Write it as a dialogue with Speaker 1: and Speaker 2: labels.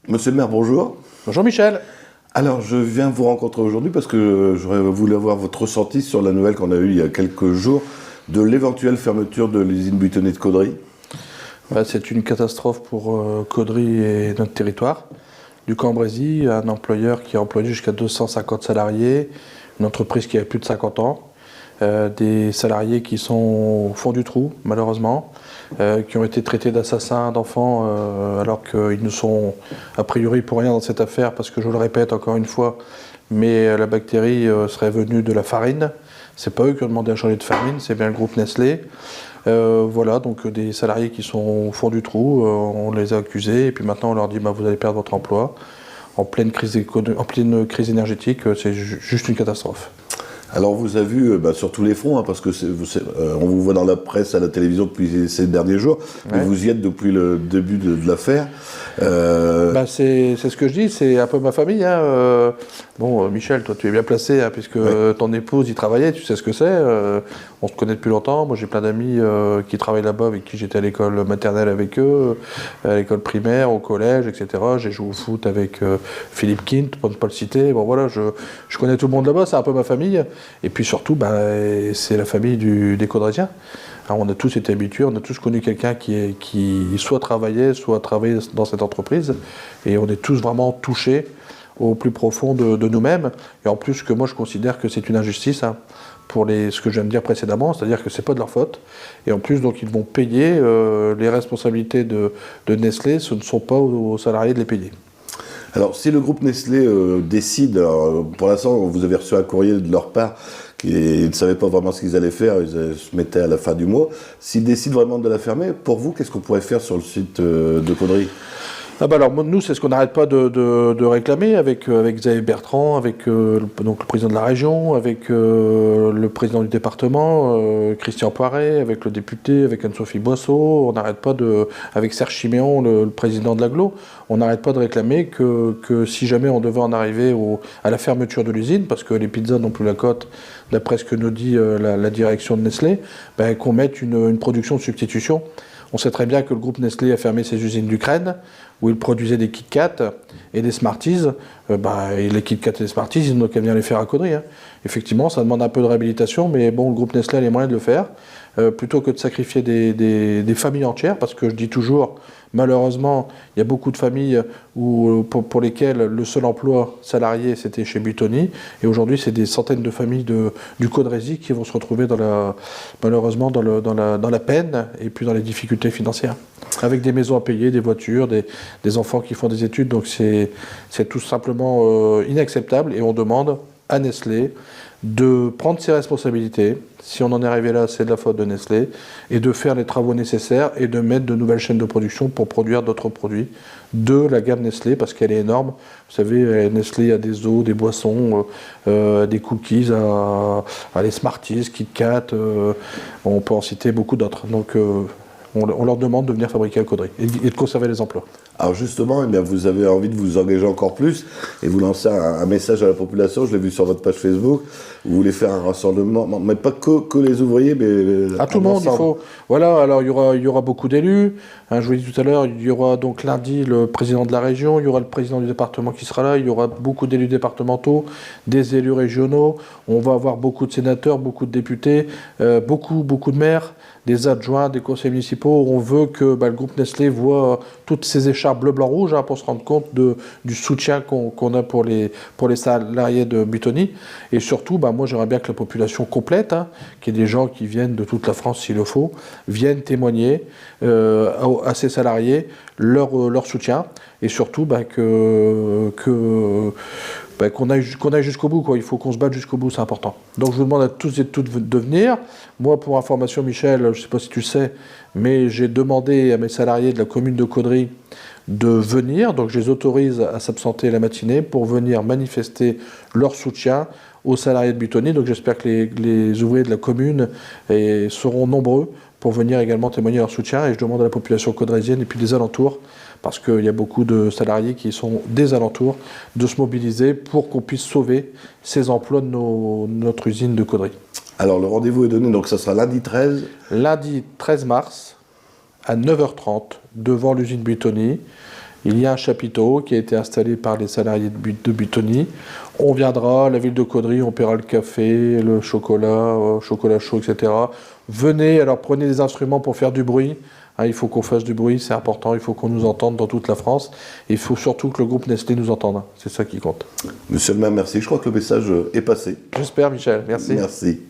Speaker 1: Monsieur le maire, bonjour.
Speaker 2: Bonjour Michel.
Speaker 1: Alors, je viens vous rencontrer aujourd'hui parce que j'aurais voulu avoir votre ressenti sur la nouvelle qu'on a eue il y a quelques jours de l'éventuelle fermeture de l'usine buitonnée de Caudry.
Speaker 2: C'est une catastrophe pour Caudry et notre territoire. Du Cambrésis, un employeur qui a employé jusqu'à 250 salariés, une entreprise qui a plus de 50 ans, des salariés qui sont au fond du trou, malheureusement, qui ont été traités d'assassins d'enfants alors qu'ils ne sont a priori pour rien dans cette affaire, parce que je le répète encore une fois, mais la bactérie serait venue de la farine. C'est pas eux qui ont demandé à changer de farine, c'est bien le groupe Nestlé. Voilà, donc des salariés qui sont au fond du trou, on les a accusés, et puis maintenant on leur dit vous allez perdre votre emploi. En pleine crise énergétique, c'est juste une catastrophe.
Speaker 1: Alors, vous avez vu sur tous les fronts, parce que on vous voit dans la presse, à la télévision depuis ces derniers jours, mais vous y êtes depuis le début de l'affaire.
Speaker 2: C'est ce que je dis, c'est un peu ma famille. Michel, toi tu es bien placé, puisque ton épouse y travaillait, tu sais ce que c'est. On se connaît depuis longtemps. Moi j'ai plein d'amis qui travaillent là-bas, avec qui j'étais à l'école maternelle avec eux, à l'école primaire, au collège, etc. J'ai joué au foot avec Philippe Quint, pour ne pas le citer. Bon voilà, je connais tout le monde là-bas, c'est un peu ma famille. Et puis surtout, c'est la famille des Caudrésiens. Alors, on a tous été habitués, on a tous connu quelqu'un qui soit travaillait dans cette entreprise. Et on est tous vraiment touchés au plus profond de nous-mêmes. Et en plus, que moi je considère que c'est une injustice pour ce que je viens de dire précédemment, c'est-à-dire que c'est pas de leur faute. Et en plus, donc ils vont payer les responsabilités de Nestlé, ce ne sont pas aux salariés de les payer.
Speaker 1: Alors, si le groupe Nestlé décide, pour l'instant, vous avez reçu un courrier de leur part, ils ne savaient pas vraiment ce qu'ils allaient faire, ils se mettaient à la fin du mois. S'ils décident vraiment de la fermer, pour vous, qu'est-ce qu'on pourrait faire sur le site de Caudry ?
Speaker 2: Alors nous, c'est ce qu'on n'arrête pas de réclamer avec Xavier Bertrand, avec donc le président de la région, avec le président du département, Christian Poiret, avec le député, avec Anne-Sophie Boisseau. On n'arrête pas avec Serge Chiméon, le président de l'Aglo, on n'arrête pas de réclamer que si jamais on devait en arriver à la fermeture de l'usine, parce que les pizzas n'ont plus la cote, d'après ce que nous dit la direction de Nestlé, qu'on mette une production de substitution. On sait très bien que le groupe Nestlé a fermé ses usines d'Ukraine, où il produisait des Kit Kat et des Smarties. Et les Kit Kat et les Smarties, ils n'ont qu'à venir les faire à Caudry. Effectivement, ça demande un peu de réhabilitation, mais bon, le groupe Nestlé a les moyens de le faire, plutôt que de sacrifier des familles entières, parce que je dis toujours, malheureusement, il y a beaucoup de familles pour lesquelles le seul emploi salarié, c'était chez Buitoni, et aujourd'hui, c'est des centaines de familles du Caudrésis qui vont se retrouver malheureusement dans la peine, et puis dans les difficultés financières, avec des maisons à payer, des voitures, des enfants qui font des études. Donc c'est tout simplement inacceptable, et on demande à Nestlé de prendre ses responsabilités. Si on en est arrivé là, c'est de la faute de Nestlé, et de faire les travaux nécessaires et de mettre de nouvelles chaînes de production pour produire d'autres produits de la gamme Nestlé, parce qu'elle est énorme. Vous savez, Nestlé a des eaux, des boissons, des cookies, les Smarties, Kit Kat, on peut en citer beaucoup d'autres. Donc on leur demande de venir fabriquer à Caudry et de conserver les emplois.
Speaker 1: Alors justement, vous avez envie de vous engager encore plus et vous lancez un message à la population. Je l'ai vu sur votre page Facebook. Vous voulez faire un rassemblement, mais pas que les ouvriers, mais
Speaker 2: à tout le monde. Il faut. Voilà. Alors il y aura beaucoup d'élus. Je vous l'ai dit tout à l'heure, il y aura donc lundi le président de la région, il y aura le président du département qui sera là, il y aura beaucoup d'élus départementaux, des élus régionaux. On va avoir beaucoup de sénateurs, beaucoup de députés, beaucoup de maires, des adjoints, des conseils municipaux. On veut que le groupe Nestlé voit toutes ces écharpes bleu, blanc, rouge, pour se rendre compte du soutien qu'on a pour les salariés de Buitoni. Et surtout, moi j'aimerais bien que la population complète, qu'il y ait des gens qui viennent de toute la France s'il le faut, viennent témoigner à ces salariés leur soutien, et surtout qu'on aille jusqu'au bout, Il faut qu'on se batte jusqu'au bout, c'est important. Donc je vous demande à tous et toutes de venir. Moi, pour information, Michel, je ne sais pas si tu sais, mais j'ai demandé à mes salariés de la commune de Caudry de venir, donc je les autorise à s'absenter la matinée pour venir manifester leur soutien aux salariés de Buitoni. Donc j'espère que les ouvriers de la commune seront nombreux pour venir également témoigner leur soutien, et je demande à la population caudrésienne et puis des alentours, parce qu'il y a beaucoup de salariés qui sont des alentours, de se mobiliser pour qu'on puisse sauver ces emplois de notre usine de Caudry.
Speaker 1: Alors le rendez-vous est donné, donc ça sera lundi 13 ?
Speaker 2: Lundi 13 mars, à 9h30, devant l'usine Buitoni. Il y a un chapiteau qui a été installé par les salariés de Buitoni. On viendra, la ville de Caudry, on paiera le café, le chocolat, chocolat chaud, etc. Venez, alors prenez des instruments pour faire du bruit. Hein, il faut qu'on fasse du bruit, c'est important, il faut qu'on nous entende dans toute la France. Et il faut surtout que le groupe Nestlé nous entende. C'est ça qui compte.
Speaker 1: Monsieur le maire, merci. Je crois que le message est passé.
Speaker 2: J'espère, Michel. Merci.
Speaker 1: Merci.